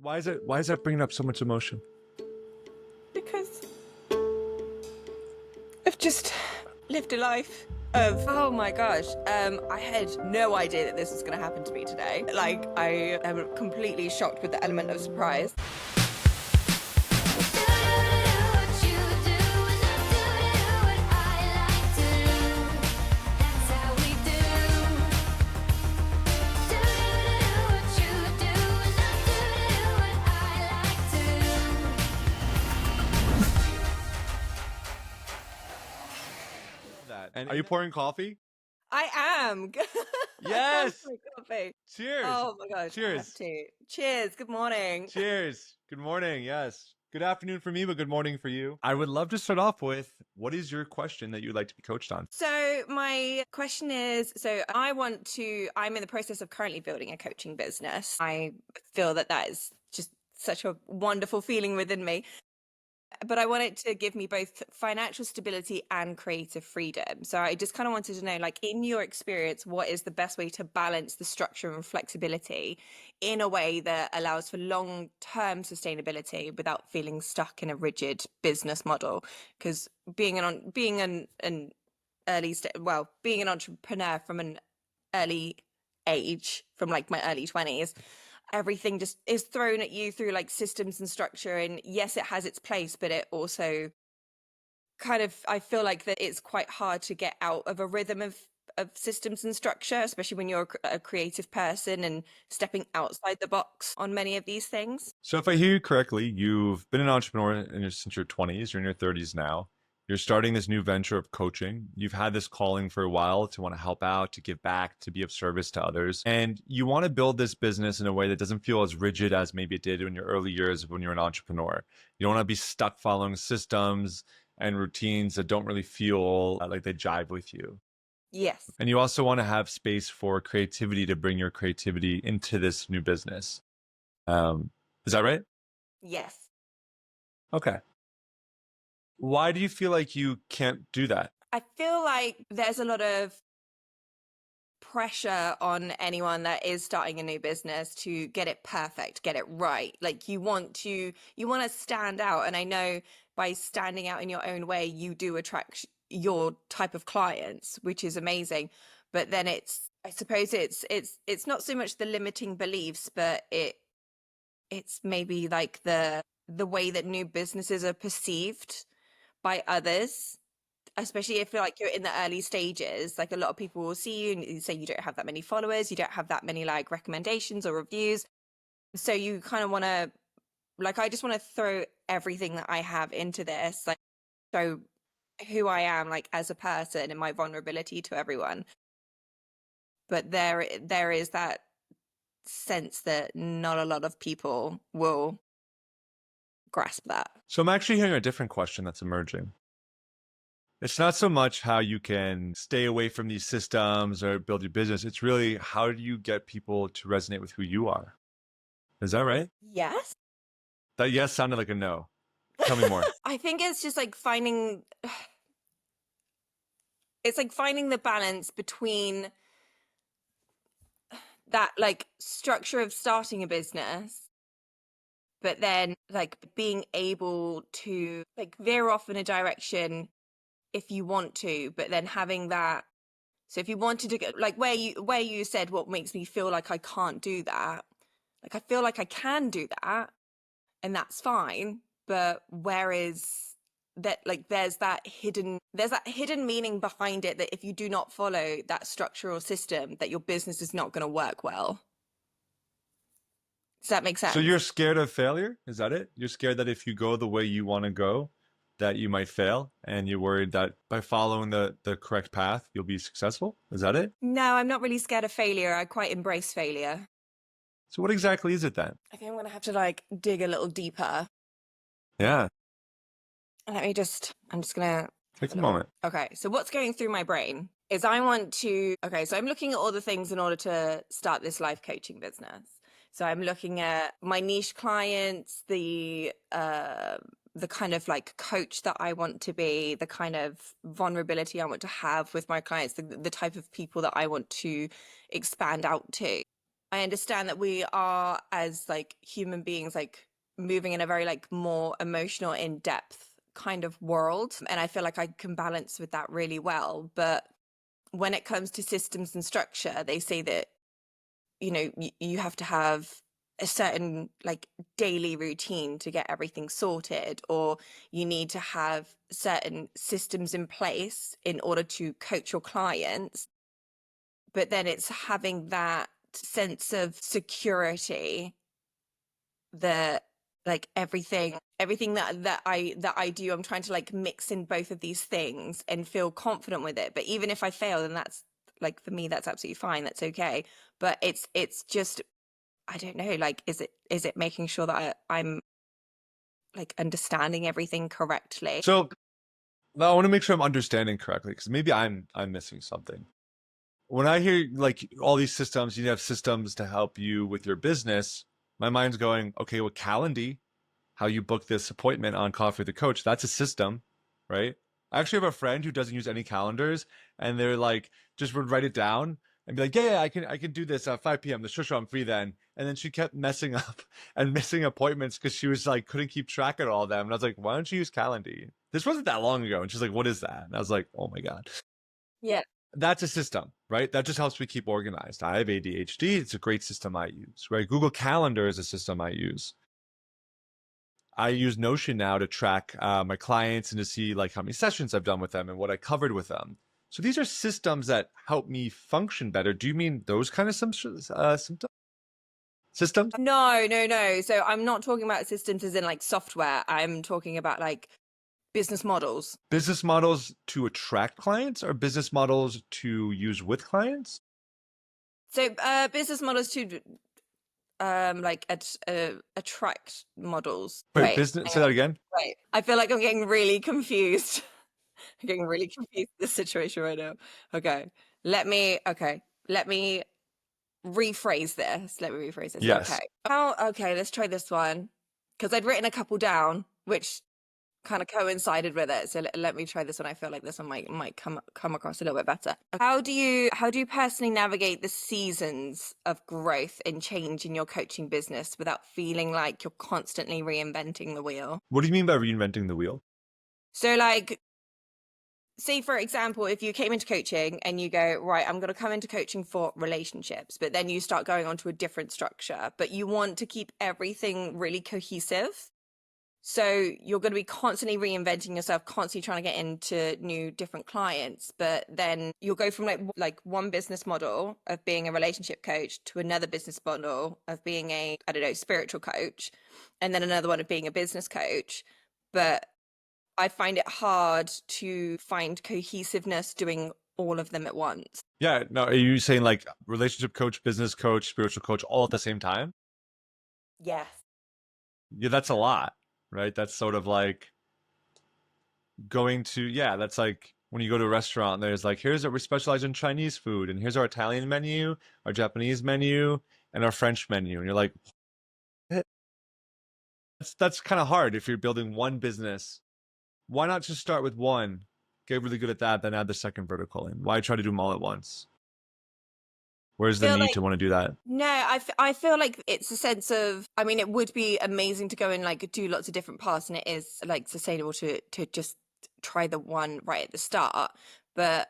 Why is that bringing up so much emotion? Because I've just lived a life of, oh my gosh, I had no idea that this was going to happen to me today. Like, I am completely shocked with the element of surprise. And are you pouring coffee? I am. Yes. My coffee. Cheers. Oh my gosh. I have Cheers. to. Cheers. Good morning. Cheers. Good morning. Yes. Good afternoon for me, but good morning for you. I would love to start off with, what is your question that you'd like to be coached on? So my question is, I'm in the process of currently building a coaching business. I feel that is just such a wonderful feeling within me. But I want it to give me both financial stability and creative freedom. So I just kind of wanted to know, like, in your experience, what is the best way to balance the structure and flexibility in a way that allows for long-term sustainability without feeling stuck in a rigid business model? Because being an entrepreneur from an early age, from like my early 20s, everything just is thrown at you through like systems and structure, and yes, it has its place, but it also kind of, I feel like that it's quite hard to get out of a rhythm of systems and structure, especially when you're a creative person and stepping outside the box on many of these things. So if I hear you correctly, you've been an entrepreneur since your 20s, you're in your 30s now. You're starting this new venture of coaching. You've had this calling for a while to want to help out, to give back, to be of service to others. And you want to build this business in a way that doesn't feel as rigid as maybe it did in your early years when you're an entrepreneur. You don't want to be stuck following systems and routines that don't really feel like they jive with you. Yes. And you also want to have space for creativity to bring your creativity into this new business. Is that right? Yes. Okay. Why do you feel like you can't do that? I feel like there's a lot of pressure on anyone that is starting a new business to get it perfect, get it right. Like you want to stand out. And I know by standing out in your own way, you do attract your type of clients, which is amazing. But then I suppose it's not so much the limiting beliefs, but it's maybe like the way that new businesses are perceived by others, especially if like you're in the early stages. Like a lot of people will see you and you say you don't have that many followers, you don't have that many like recommendations or reviews. So you kind of want to, like, I just want to throw everything that I have into this, like, show who I am, like, as a person and my vulnerability to everyone. But there is that sense that not a lot of people will grasp that. So I'm actually hearing a different question that's emerging. It's not so much how you can stay away from these systems or build your business. It's really, how do you get people to resonate with who you are? Is that right? Yes. That yes sounded like a no. Tell me more. I think it's just like finding the balance between that like structure of starting a business, but then like being able to like veer off in a direction if you want to, but then having that. So if you wanted to go like where you said, what makes me feel like I can't do that, like I feel like I can do that and that's fine, but where is that? Like there's that hidden meaning behind it, that if you do not follow that structure or system, that your business is not going to work well. Does that make sense? So you're scared of failure? Is that it? You're scared that if you go the way you want to go, that you might fail, and you're worried that by following the correct path, you'll be successful? Is that it? No, I'm not really scared of failure. I quite embrace failure. So what exactly is it then? I think I'm going to have to like dig a little deeper. Yeah. I'm just going to Take a moment. Okay, so what's going through my brain is so I'm looking at all the things in order to start this life coaching business. So I'm looking at my niche clients, the kind of like coach that I want to be, the kind of vulnerability I want to have with my clients, the type of people that I want to expand out to. I understand that we are, as like human beings, like moving in a very like more emotional, in-depth kind of world. And I feel like I can balance with that really well. But when it comes to systems and structure, they say that, you have to have a certain like daily routine to get everything sorted, or you need to have certain systems in place in order to coach your clients. But then it's having that sense of security that like everything that I do, I'm trying to like mix in both of these things and feel confident with it. But even if I fail, then that's like, for me, that's absolutely fine, that's okay. But it's just, I don't know, like, is it making sure that I'm like understanding everything correctly? So now I want to make sure I'm understanding correctly, because maybe I'm missing something. When I hear like all these systems, you have systems to help you with your business, my mind's going, okay, well, Calendly, how you book this appointment on Coffee with the Coach, that's a system, right? I actually have a friend who doesn't use any calendars, and they're like, just would write it down and be like, yeah, I can do this at 5 p.m. The sure, I'm free then. And then she kept messing up and missing appointments because she was like, couldn't keep track of all of them. And I was like, why don't you use Calendly? This wasn't that long ago. And she's like, what is that? And I was like, oh my God. Yeah. That's a system, right? That just helps me keep organized. I have ADHD. It's a great system I use, right? Google Calendar is a system I use. I use Notion now to track my clients and to see like how many sessions I've done with them and what I covered with them. So these are systems that help me function better. Do you mean those kind of systems? No, no, no. So I'm not talking about systems as in like software. I'm talking about like business models. Business models to attract clients or business models to use with clients? So business models to like attract models. Wait, Wait, business, hang say on. that again. Wait. I feel like I'm getting really confused. I'm getting really confused with this situation right now. Okay. Let me rephrase this. Let me rephrase this. Okay. Yes. Okay, let's try this one. Because I'd written a couple down, which kind of coincided with it. So let me try this one. I feel like this one might come across a little bit better. How do you personally navigate the seasons of growth and change in your coaching business without feeling like you're constantly reinventing the wheel? What do you mean by reinventing the wheel? So like, say for example, if you came into coaching and you go, right, I'm going to come into coaching for relationships, but then you start going on to a different structure, but you want to keep everything really cohesive. So you're going to be constantly reinventing yourself, constantly trying to get into new, different clients. But then you'll go from like one business model of being a relationship coach to another business model of being a, I don't know, spiritual coach, and then another one of being a business coach. But I find it hard to find cohesiveness doing all of them at once. Yeah, no, are you saying like relationship coach, business coach, spiritual coach all at the same time? Yes. Yeah, that's a lot, right? That's sort of like going to, yeah, that's like when you go to a restaurant, there's like, here's we specialize in Chinese food, and here's our Italian menu, our Japanese menu, and our French menu. And you're like, "Eh." That's kind of hard if you're building one business. Why not just start with one, get really good at that, then add the second vertical in? Why try to do them all at once? Where's the Feel need like to want to do that? No, I feel like it's a sense of, I mean, it would be amazing to go and like do lots of different paths, and it is like sustainable to just try the one right at the start. But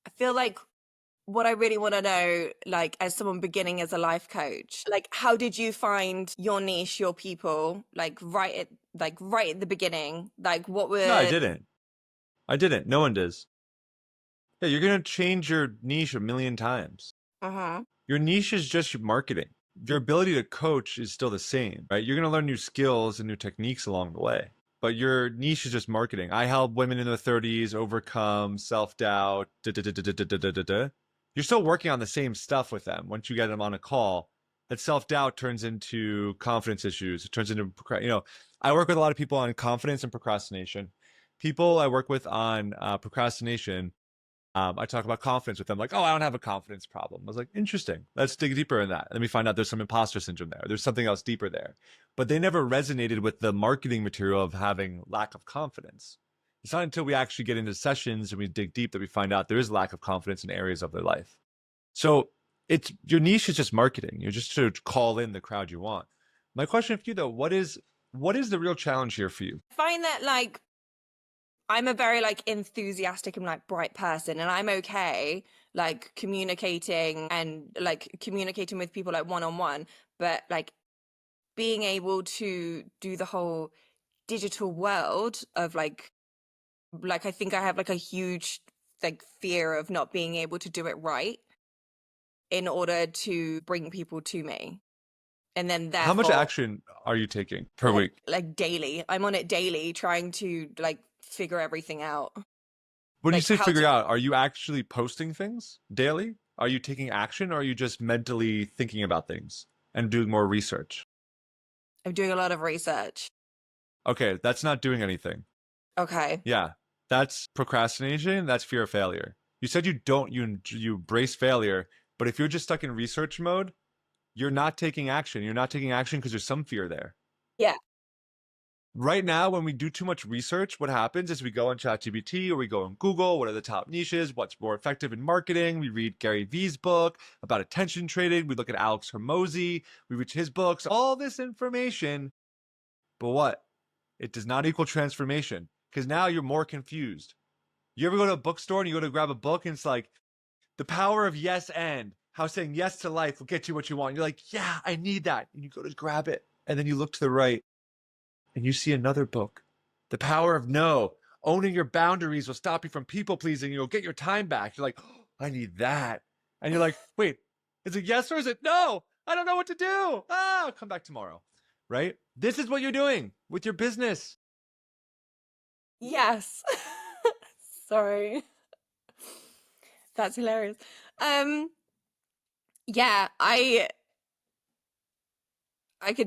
I feel like what I really want to know, like as someone beginning as a life coach, like how did you find your niche, your people, like right at the beginning? Like what No, I were didn't. I didn't. No one does. Yeah, you're gonna change your niche a million times. uh-huh. Your niche is just your marketing. Your ability to coach is still the same, right? You're going to learn new skills and new techniques along the way, but your niche is just marketing. I help women in their 30s overcome self-doubt. You're still working on the same stuff with them. Once you get them on a call, that self-doubt turns into confidence issues. It turns into, I work with a lot of people on confidence and procrastination. People I work with on procrastination, I talk about confidence with them, like, oh, I don't have a confidence problem. I was like, interesting. Let's dig deeper in that. Let me find out there's some imposter syndrome there. There's something else deeper there. But they never resonated with the marketing material of having lack of confidence. It's not until we actually get into sessions and we dig deep that we find out there is lack of confidence in areas of their life. So it's your niche is just marketing. You're just to call in the crowd you want. My question for you though, what is the real challenge here for you? I find that like I'm a very like enthusiastic and like bright person, and I'm okay like communicating with people like one on one, but like being able to do the whole digital world of like I think I have like a huge like fear of not being able to do it right in order to bring people to me. And then How much therefore action are you taking per week? like daily. I'm on it daily trying to like figure everything out. When you Like say how figure to out, are you actually posting things daily? Are you taking action or are you just mentally thinking about things and doing more research? I'm doing a lot of research. Okay, that's not doing anything. Okay. Yeah, that's procrastination. That's fear of failure. You said you brace failure, but if you're just stuck in research mode, you're not taking action. You're not taking action because there's some fear there. Yeah. Right now, when we do too much research, what happens is we go on ChatGPT or we go on Google, what are the top niches, what's more effective in marketing. We read Gary Vee's book about attention trading. We look at Alex Hormozy. We read his books, all this information. But what? It does not equal transformation because now you're more confused. You ever go to a bookstore and you go to grab a book and it's like, the power of yes and how saying yes to life will get you what you want. You're like, yeah, I need that. And you go to grab it. And then you look to the right and you see another book. The power of no. Owning your boundaries will stop you from people pleasing. You'll get your time back. You're like, oh, I need that. And you're like, wait, is it yes or is it no? I don't know what to do. I'll come back tomorrow. Right? This is what you're doing with your business. Yes. Sorry. That's hilarious. Um yeah, I can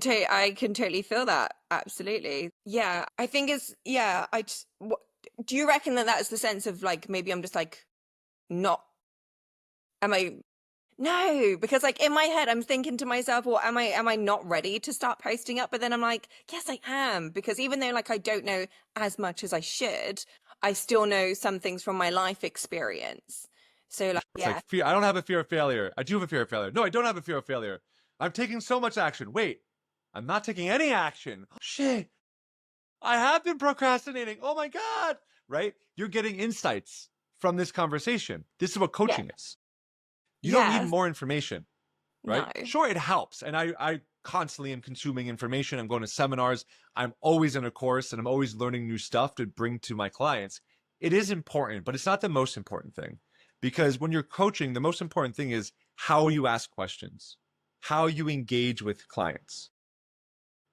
totally feel that. Absolutely. Yeah, I think it's yeah, do you reckon that that's the sense of like maybe I'm just like not am I no, because like in my head I'm thinking to myself, well, am I not ready to start posting up? But then I'm like, yes, I am, because even though like I don't know as much as I should, I still know some things from my life experience. So like It's like yeah. fear. I don't have a fear of failure. I do have a fear of failure. No, I don't have a fear of failure. I'm taking so much action. Wait, I'm not taking any action. Oh, shit. I have been procrastinating. Oh my God. Right? You're getting insights from this conversation. This is what Yeah. coaching is. You don't need Yes. more information, right? No. Sure, it helps. And I constantly am consuming information. I'm going to seminars. I'm always in a course and I'm always learning new stuff to bring to my clients. It is important, but it's not the most important thing. Because when you're coaching, the most important thing is how you ask questions, how you engage with clients,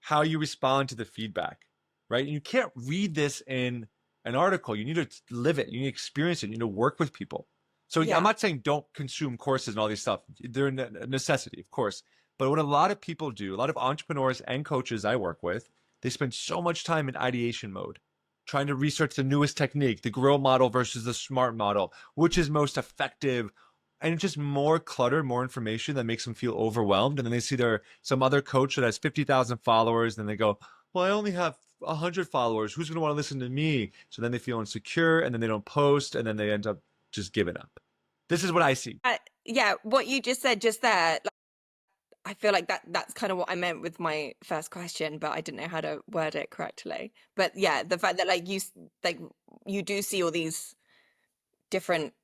how you respond to the feedback, right? And you can't read this in an article. You need to live it. You need to experience it. You need to work with people. So I'm Yeah. not saying don't consume courses and all these stuff. They're a necessity, of course. But what a lot of people do, a lot of entrepreneurs and coaches I work with, they spend so much time in ideation mode, trying to research the newest technique, the grow model versus the smart model, which is most effective. And it's just more clutter, more information that makes them feel overwhelmed. And then they see some other coach that has 50,000 followers. And then they go, well, I only have 100 followers. Who's going to want to listen to me? So then they feel insecure and then they don't post and then they end up just giving up. This is what I see. Yeah, what you just said just there, like, I feel like that's kind of what I meant with my first question, but I didn't know how to word it correctly. But yeah, the fact that like you do see all these different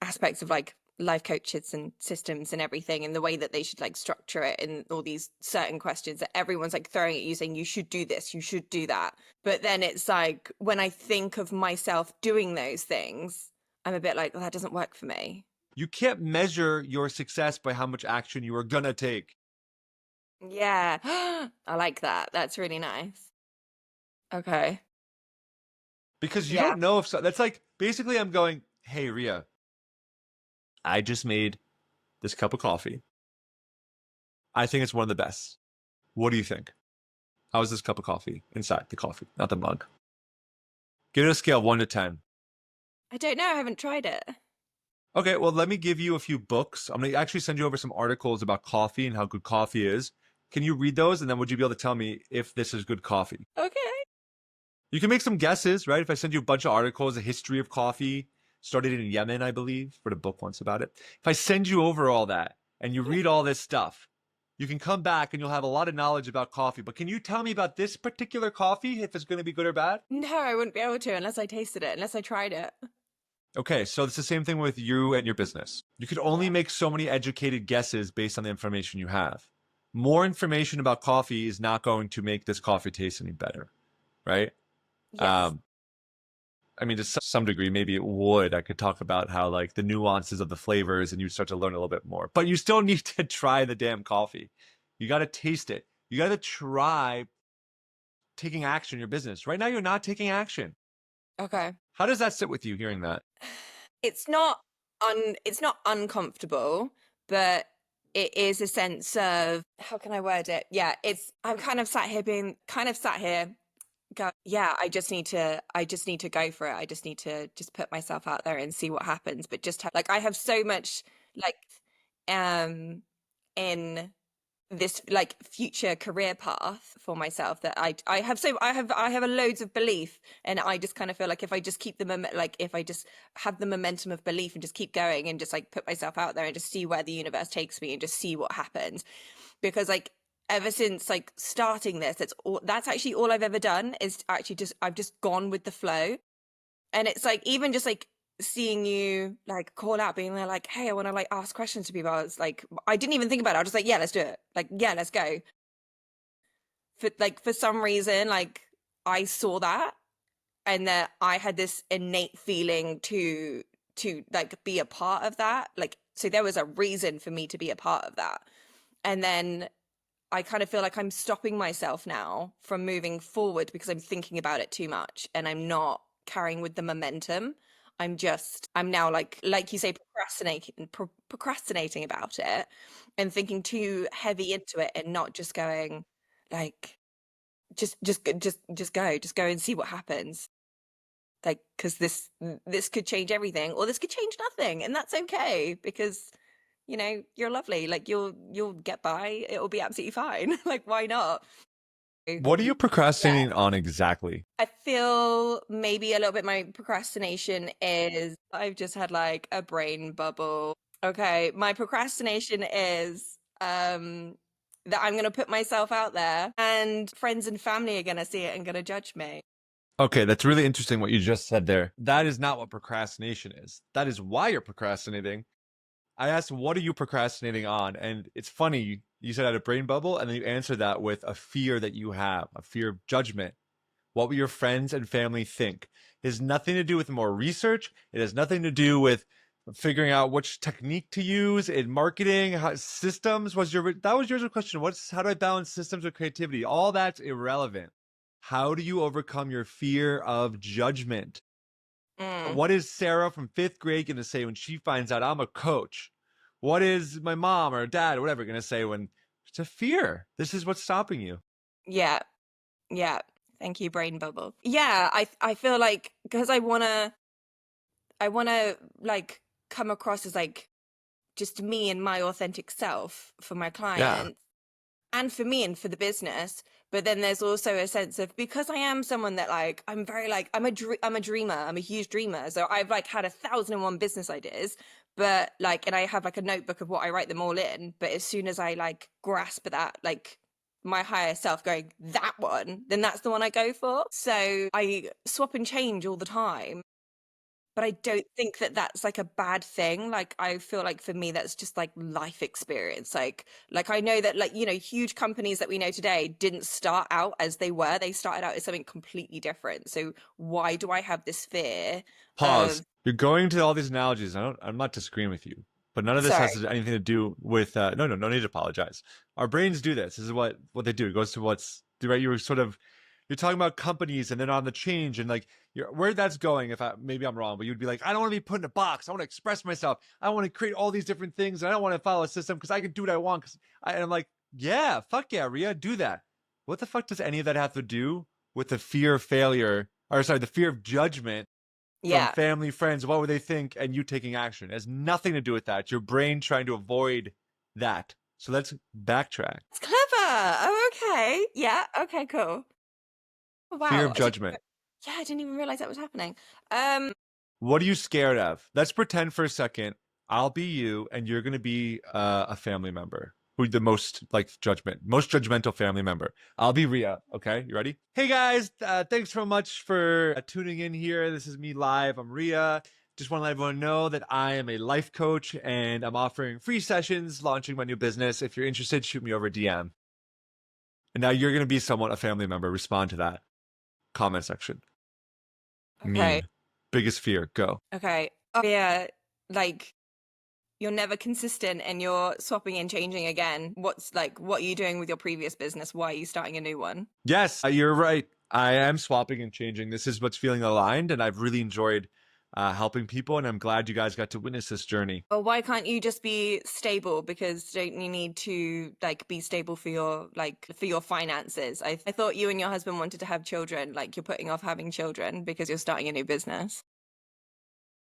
aspects of like life coaches and systems and everything, and the way that they should like structure it, and all these certain questions that everyone's like throwing at you saying you should do this, you should do that. But then it's like when I think of myself doing those things, I'm a bit like, well, that doesn't work for me. You can't measure your success by how much action you are going to take. Yeah. I like that. That's really nice. Okay. Because you Yeah. don't know if that's like basically I'm going, hey, Ria, I just made this cup of coffee. I think it's one of the best. What do you think? How is this cup of coffee inside the coffee, not the mug? Give it a scale 1 to 10. I don't know. I haven't tried it. Okay, well, let me give you a few books. I'm going to actually send you over some articles about coffee and how good coffee is. Can you read those? And then would you be able to tell me if this is good coffee? Okay. You can make some guesses, right? If I send you a bunch of articles, a history of coffee, started in Yemen, I believe, wrote a book once about it. If I send you over all that, and you read all this stuff, you can come back and you'll have a lot of knowledge about coffee. But can you tell me about this particular coffee, if it's going to be good or bad? No, I wouldn't be able to unless I tasted it, unless I tried it. Okay, so it's the same thing with you and your business. You could only Yeah. make so many educated guesses based on the information you have. More information about coffee is not going to make this coffee taste any better, right? Yes. Um, I mean, to some degree, maybe it would. I could talk about how like the nuances of the flavors and you start to learn a little bit more. But you still need to try the damn coffee. You got to taste it. You got to try taking action in your business. Right now, you're not taking action. Okay. How does that sit with you hearing that? It's not it's not uncomfortable, but it is a sense of, how can I word it? Yeah, I'm kind of sat here go, yeah, I just need to go for it. I just need to just put myself out there and see what happens. But just like I have so much like um in this like future career path for myself that I have a loads of belief, and I just kind of feel like if I just keep like if I just have the momentum of belief and just keep going and just like put myself out there and just see where the universe takes me and just see what happens. Because like ever since like starting this, that's actually all I've ever done, is actually just I've just gone with the flow. And it's like even just like seeing you like call out, being there like, hey, I want to like ask questions to people. I was like, I didn't even think about it. I was just like, yeah, let's do it. Like, yeah, let's go. For some reason, like I saw that, and that I had this innate feeling to like be a part of that. Like, so there was a reason for me to be a part of that. And then I kind of feel like I'm stopping myself now from moving forward because I'm thinking about it too much and I'm not carrying with the momentum. I'm now like you say, procrastinating about it and thinking too heavy into it and not just going like, just go and see what happens. Like, because this could change everything, or this could change nothing, and that's okay because you're lovely. Like you'll get by. It'll be absolutely fine. Like why not? What are you Yeah. procrastinating on exactly? I feel maybe a little bit my procrastination is I've just had like a brain bubble. Okay, my procrastination is that I'm going to put myself out there and friends and family are going to see it and going to judge me. Okay, that's really interesting what you just said there. That is not what procrastination is. That is why you're procrastinating. I asked, what are you procrastinating on? And it's funny, you said I had a brain bubble, and then you answered that with a fear that you have, a fear of judgment. What will your friends and family think? It has nothing to do with more research. It has nothing to do with figuring out which technique to use in marketing. Systems was that was your question. How do I balance systems with creativity? All that's irrelevant. How do you overcome your fear of judgment? Mm, What is Sarah from fifth grade going to say when she finds out I'm a coach? What is my mom or dad or whatever going to say when it's a fear? This is what's stopping you. yeah, yeah. Thank you, brain bubble. Yeah, I feel like because I wanna like come across as like just me and my authentic self for my Yeah. clients and for me and for the business. But then there's also a sense of, because I am someone that like I'm very like I'm a dreamer. I'm a huge dreamer. So I've like had 1,001 business ideas, but like, and I have like a notebook of what I write them all in. But as soon as I like grasp that, like my higher self going, that one, then that's the one I go for. So I swap and change all the time, but I don't think that that's like a bad thing. Like I feel like for me that's just like life experience. Like I know that like huge companies that we know today didn't start out as they were. They started out as something completely different. So why do I have this fear Pause. of You're going to all these analogies. I'm not disagreeing with you, but none of this sorry. has anything to do with. No need to apologize. Our brains do this. This is what they do. It goes to what's right. You're talking about companies and then on the change and like where that's going. If maybe I'm wrong, but you'd be like, I don't want to be put in a box. I want to express myself. I want to create all these different things, and I don't want to follow a system because I can do what I want. And I'm like, yeah, fuck yeah, Ria, do that. What the fuck does any of that have to do with the fear of failure? Or sorry, the fear of judgment from Yeah. family, friends, what would they think, and you taking action. It has nothing to do with that. It's your brain trying to avoid that. So let's backtrack. It's clever. Oh, okay. Yeah. Okay, cool. Oh, Fear wow. of judgment. I didn't even realize that was happening. What are you scared of? Let's pretend for a second I'll be you, and you're going to be a family member. Who the most most judgmental family member. I'll be Ria. Okay, you ready? Hey guys, thanks so much for tuning in here. This is me live. I'm Ria. Just want to let everyone know that I am a life coach and I'm offering free sessions launching my new business. If you're interested, shoot me over a DM. And now you're going to be somewhat a family member. Respond to that comment section. Okay. Mean. Biggest fear. Go. Okay. Oh, yeah. Like, you're never consistent and you're swapping and changing again. What are you doing with your previous business? Why are you starting a new one? Yes, you're right. I am swapping and changing. This is what's feeling aligned, and I've really enjoyed helping people, and I'm glad you guys got to witness this journey. Well, why can't you just be stable? Because don't you need to like be stable for your finances? I thought you and your husband wanted to have children. Like you're putting off having children because you're starting a new business.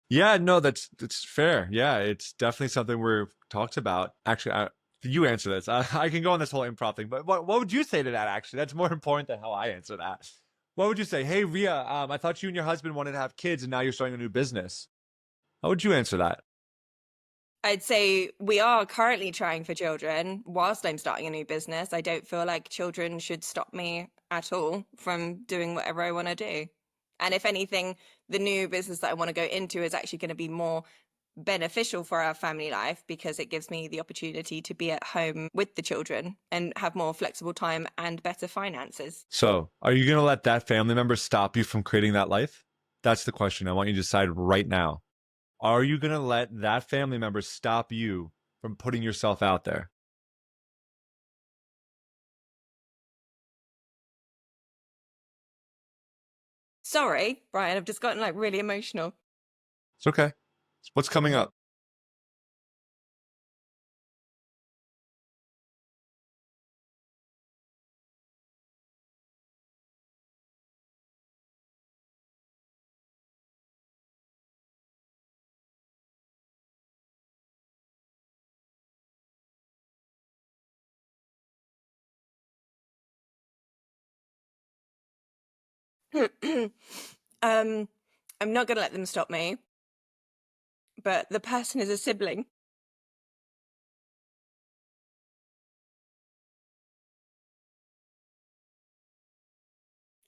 Yeah, no, that's fair. Yeah, it's definitely something we've talked about. Actually, you answer this. I can go on this whole improv thing, but what would you say to that? Actually, that's more important than how I answer that. What would you say? Hey, Ria, I thought you and your husband wanted to have kids, and now you're starting a new business. How would you answer that? I'd say we are currently trying for children whilst I'm starting a new business. I don't feel like children should stop me at all from doing whatever I want to do. And if anything, the new business that I want to go into is actually going to be more beneficial for our family life because it gives me the opportunity to be at home with the children and have more flexible time and better finances. So, are you going to let that family member stop you from creating that life? That's the question. I want you to decide right now. Are you going to let that family member stop you from putting yourself out there? Sorry, Brian, I've just gotten like really emotional. It's okay. What's coming up? um, I'm not going to let them stop me, but the person is a sibling.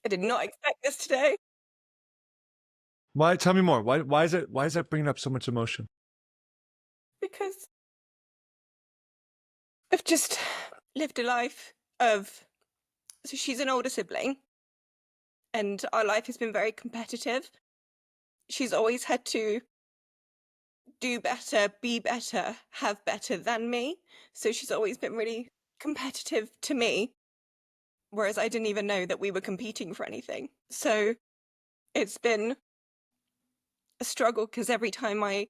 I did not expect this today Why? Tell me more. Why is it? Why is that bringing up so much emotion? because I've just lived a life of. So she's an older sibling, and our life has been very competitive. She's always had to do better, be better, have better than me. So she's always been really competitive to me, whereas I didn't even know that we were competing for anything. So it's been a struggle because every time I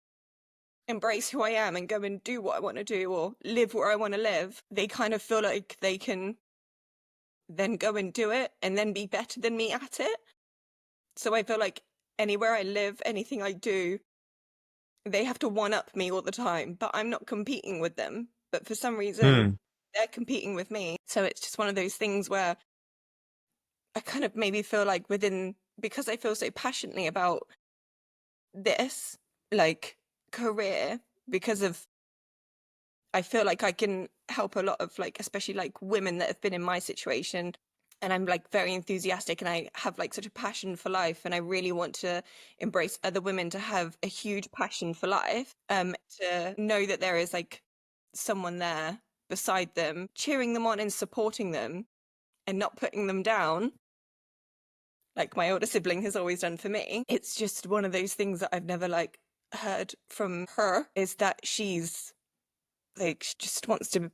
embrace who I am and go and do what I want to do or live where I want to live, they kind of feel like they can then go and do it and then be better than me at it. So I feel like anywhere I live, anything I do, they have to one up me all the time, but I'm not competing with them. But for some reason, Hmm. they're competing with me. So it's just one of those things where I kind of maybe feel like because I feel so passionately about this, like career, because of I feel like I can help a lot of like, especially like women that have been in my situation. And I'm like very enthusiastic and I have like such a passion for life. And I really want to embrace other women to have a huge passion for life. To know that there is like someone there beside them, cheering them on and supporting them and not putting them down, like my older sibling has always done for me. It's just one of those things that I've never like heard from her is that she's like she just wants to,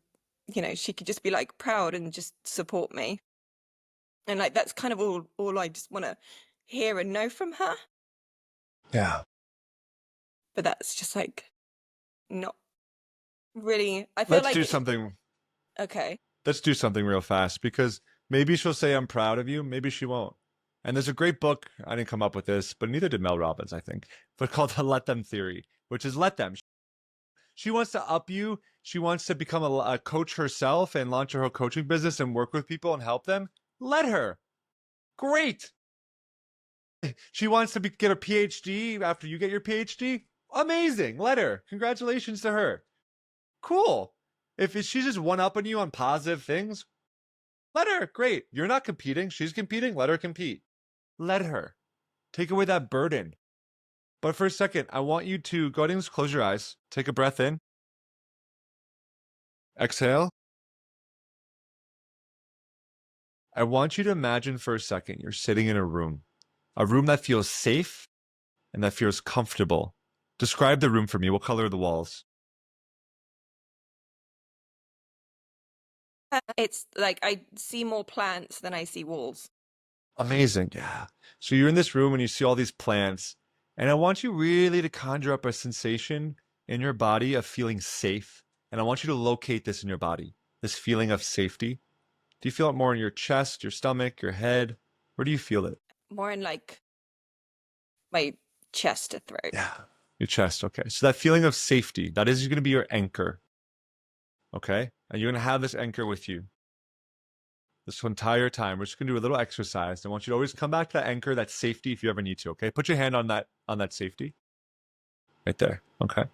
she could just be like proud and just support me. And like that's kind of all I just want to hear and know from her. Yeah. But that's just like not really. I feel Let's like do something. okay. Let's do something real fast because maybe she'll say I'm proud of you. Maybe she won't. And there's a great book. I didn't come up with this, but neither did Mel Robbins, I think, but called the Let Them Theory, which is let them. She wants to up you. She wants to become a coach herself and launch her whole coaching business and work with people and help them. Let her. Great. She wants to get a PhD after you get your PhD. Amazing. Let her. Congratulations to her. Cool. If she's just one up on you on positive things, let her. Great. You're not competing. She's competing. Let her compete. Let her. Take away that burden. But for a second, I want you to go ahead and just close your eyes. Take a breath in. Exhale. I want you to imagine for a second you're sitting in a room that feels safe and that feels comfortable. Describe the room for me. What color are the walls? It's like I see more plants than I see walls. Amazing. Yeah. So you're in this room and you see all these plants, and I want you really to conjure up a sensation in your body of feeling safe. And I want you to locate this in your body, this feeling of safety. Do you feel it more in your chest, your stomach, your head? Where do you feel it? More in like my chest to throat. Yeah. Your chest. Okay. So that feeling of safety, that is going to be your anchor. Okay. And you're going to have this anchor with you this entire time. We're just going to do a little exercise. I want you to always come back to that anchor, that safety, if you ever need to. Okay. Put your hand on that safety right there. Okay.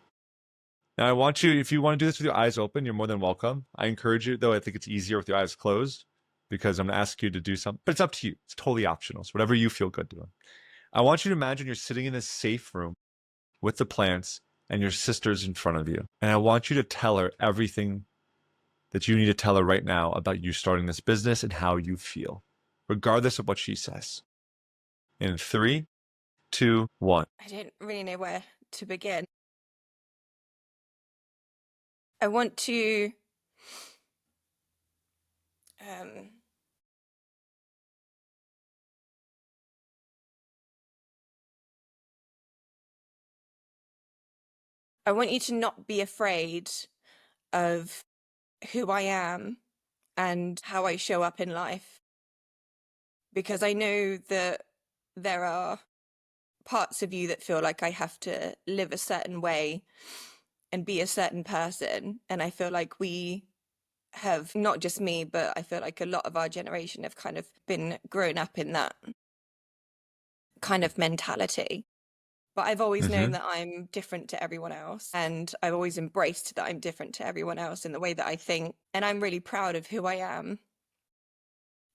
Now I want you, if you want to do this with your eyes open, you're more than welcome. I encourage you, though I think it's easier with your eyes closed because I'm going to ask you to do something, but it's up to you. It's totally optional. So whatever you feel good doing. I want you to imagine you're sitting in this safe room with the plants and your sister's in front of you. And I want you to tell her everything that you need to tell her right now about you starting this business and how you feel, regardless of what she says. In 3, 2, 1. I don't really know where to begin. I want to um I want you to not be afraid of who I am and how I show up in life, because I know that there are parts of you that feel like I have to live a certain way and be a certain person. And I feel like we have, not just me, but I feel like a lot of our generation have kind of been grown up in that kind of mentality. But I've always known Mm-hmm. that I'm different to everyone else. And I've always embraced that I'm different to everyone else in the way that I think. And I'm really proud of who I am.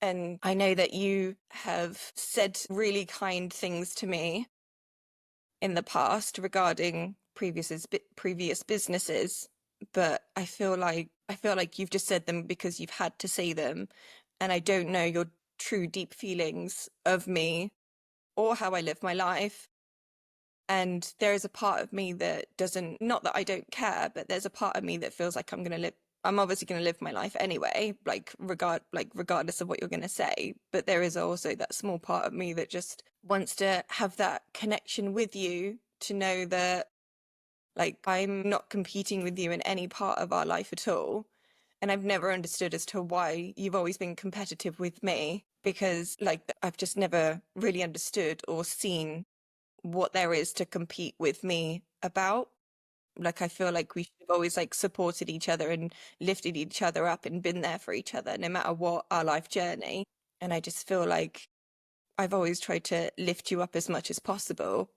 And I know that you have said really kind things to me in the past regarding previous businesses, but I feel like you've just said them because you've had to say them, and I don't know your true deep feelings of me or how I live my life. And there is a part of me that doesn't, not that I don't care, but there's a part of me that feels like I'm obviously going to live my life anyway, regardless of what you're going to say. But there is also that small part of me that just wants to have that connection with you, to know that like I'm not competing with you in any part of our life at all. And I've never understood as to why you've always been competitive with me, because like I've just never really understood or seen what there is to compete with me about. Like I feel like we should have always like supported each other and lifted each other up and been there for each other no matter what our life journey. And I just feel like I've always tried to lift you up as much as possible.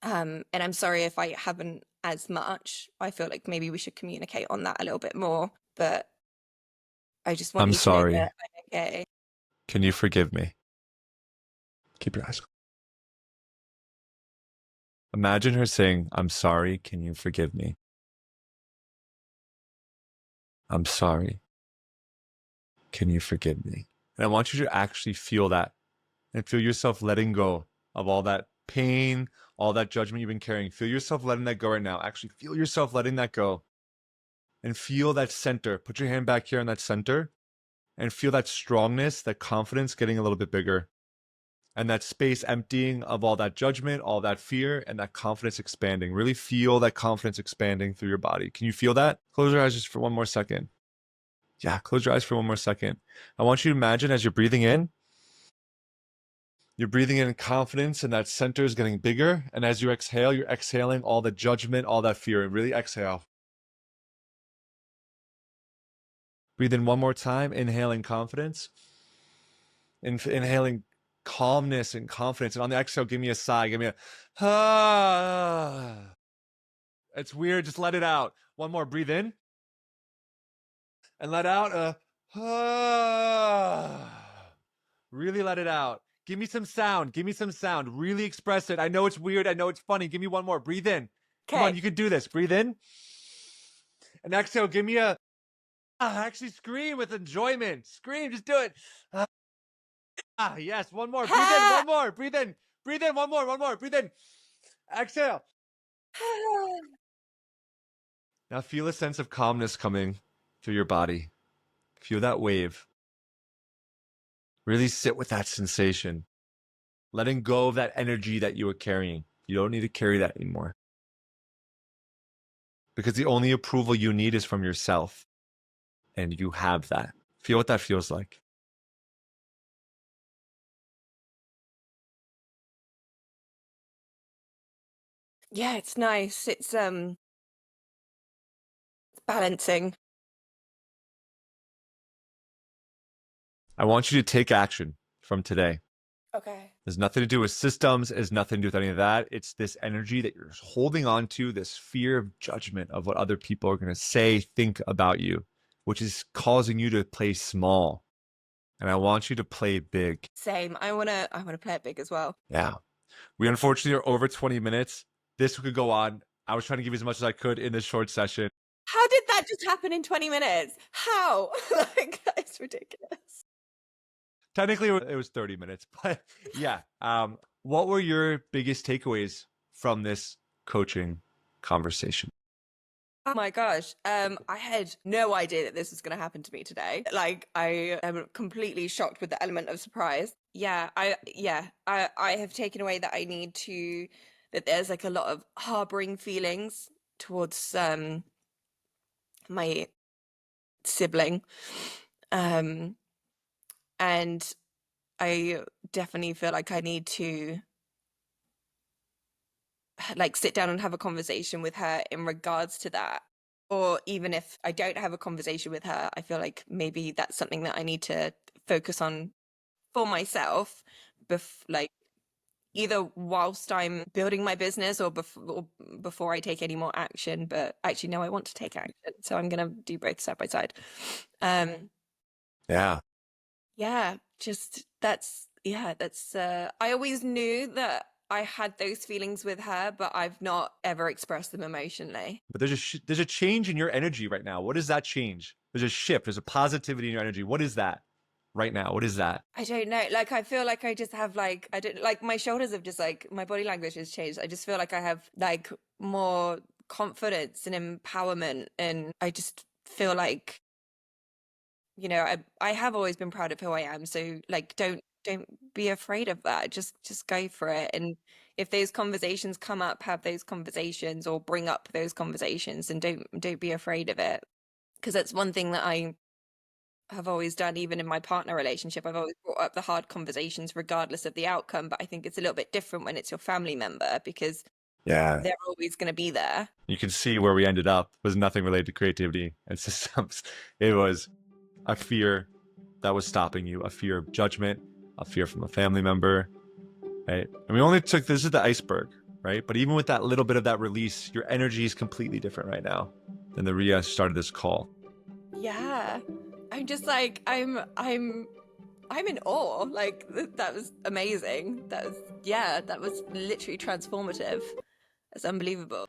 And I'm sorry if I haven't as much. I feel like maybe we should communicate on that a little bit more. But I just want I'm you to know sorry. that I'm okay. Can you forgive me? Keep your eyes closed. Imagine her saying, I'm sorry. Can you forgive me? I'm sorry. Can you forgive me? And I want you to actually feel that and feel yourself letting go of all that pain, all that judgment you've been carrying. Feel yourself letting that go right now. Actually, feel yourself letting that go and feel that center. Put your hand back here in that center and feel that strongness, that confidence getting a little bit bigger, and that space emptying of all that judgment, all that fear, and that confidence expanding. Really feel that confidence expanding through your body. Can you feel that? Close your eyes just for one more second. Yeah, close your eyes for one more second. I want you to imagine as you're breathing in confidence and that center is getting bigger. And as you exhale, you're exhaling all the judgment, all that fear, and really exhale. Breathe in one more time, inhaling confidence, inhaling calmness and confidence. And on the exhale, give me a sigh. Give me a, ah. It's weird. Just let it out. One more. Breathe in and let out. Ah. Really let it out. Give me some sound. Give me some sound. Really express it. I know it's weird. I know it's funny. Give me one more. Breathe in. Come on, Okay. you can do this. Breathe in. And exhale, give me a, actually scream with enjoyment. Scream, just do it. Yes, one more. Breathe in, one more. Breathe in. Breathe in, one more. Breathe in. Exhale. Now feel a sense of calmness coming through your body. Feel that wave. Really sit with that sensation. Letting go of that energy that you were carrying. You don't need to carry that anymore. Because the only approval you need is from yourself. And you have that. Feel what that feels like. Yeah, it's nice. It's balancing. I want you to take action from today. Okay. There's nothing to do with systems. It's nothing to do with any of that. It's this energy that you're holding on to, this fear of judgment of what other people are going to say, think about you, which is causing you to play small. And I want you to play big. Same. I wanna play it big as well. Yeah. We unfortunately are over 20 minutes. This could go on. I was trying to give you as much as I could in this short session. How did that just happen in 20 minutes? How? Like, that's ridiculous. Technically, it was 30 minutes, but yeah. What were your biggest takeaways from this coaching conversation? Oh my gosh. I had no idea that this was going to happen to me today. Like, I am completely shocked with the element of surprise. I have taken away that that there's like a lot of harboring feelings towards my sibling. And I definitely feel like I need to like sit down and have a conversation with her in regards to that. Or even if I don't have a conversation with her, I feel like maybe that's something that I need to focus on for myself, like either whilst I'm building my business or before I take any more action. But actually, no, I want to take action, so I'm gonna do both side by side. Yeah. Yeah, just that's I always knew that I had those feelings with her, but I've not ever expressed them emotionally. But there's a change in your energy right now. What is that change? There's a shift. There's a positivity in your energy. What is that right now? What is that? I don't know. Like I feel like I just have like I don't like my shoulders have just like my body language has changed. I just feel like I have like more confidence and empowerment, and I just feel like I have always been proud of who I am. So like don't be afraid of that. Just go for it. And if those conversations come up, have those conversations or bring up those conversations, and don't be afraid of it. Because that's one thing that I have always done, even in my partner relationship. I've always brought up the hard conversations regardless of the outcome. But I think it's a little bit different when it's your family member because Yeah. they're always going to be there. You can see where we ended up was nothing related to creativity and systems. It was a fear that was stopping you, a fear of judgment, a fear from a family member, right? And we only took, this is the iceberg, right? But even with that little bit of that release, your energy is completely different right now than the Ria started this call. Yeah. I'm just like I'm in awe. Like that was amazing. That was literally transformative. It's unbelievable.